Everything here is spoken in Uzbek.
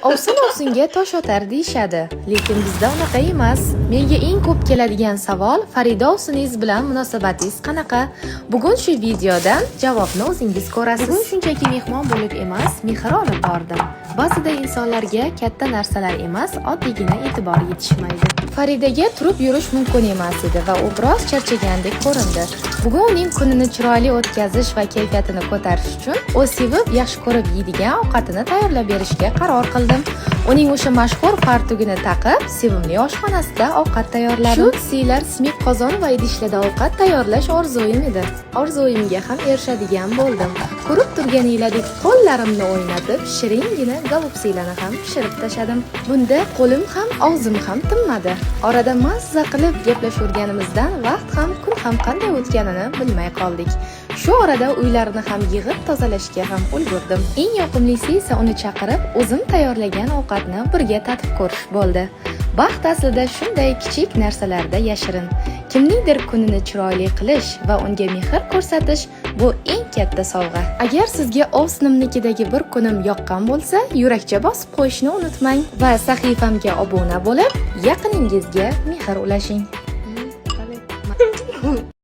Ovsin-ovsinga tosh otar deyishadi, lekin bizda unaqa emas. Menga eng ko'p keladigan savol: Farida ovsiningiz bilan munosabatingiz qanaqa? Bugun shu videodan javobni o'zingiz ko'rasiz. Bugun shunchaki mehmon bo'lib emas, mehr olib bordim. Ba'zida insonlarga katta narsalar emas, oddiygina e'tibor yetishmaydi. Faridaga turib yurish mumkin emas edi va u biroz charchagandek ko'rindi. Bugun uning kunini chiroyli o'tkazish va kayfiyatini ko'tarish uchun u sevib, yaxshi ko'rib yeydigan ovqatini tayyorlab berishga qaror qildim. Uning o'sha mashhur fartugini taqib, sevimli oshxonasida ovqat tayyorladim. Shu siylar simik qozon va idishlarda ovqat tayyorlash orzuim edi. Orzuimga ham erishadigan bo'ldim. Ko'rib turganinglardek qo'llarimni o'ynatib, shiringina golubsiylarni ham pishirib tashadim. Bunda qo'lim ham, og'zim ham tinmadi. Orada mazza qilib gaplashurganimizdan vaqt ham, kun ham qanday o'tganini bilmay qoldik. Shu orada uylarni ham yig'ib tozalashga ham ulgurdim. Eng yoqimlisi esa uni chaqirib, o'zim tayyorlagan ovqatni birga tatib ko'rish bo'ldi. Baxt aslida shunday kichik narsalarda yashirin. Kimningdir kunini chiroyli qilish va unga mehr ko'rsatish bu eng katta sovg'a. Agar sizga ovsinimnikidagi bir kunim yoqqan bo'lsa, yurakcha bosib qo'yishni unutmang va sahifamga obuna bo'lib, yaqiningizga mehr ulashing.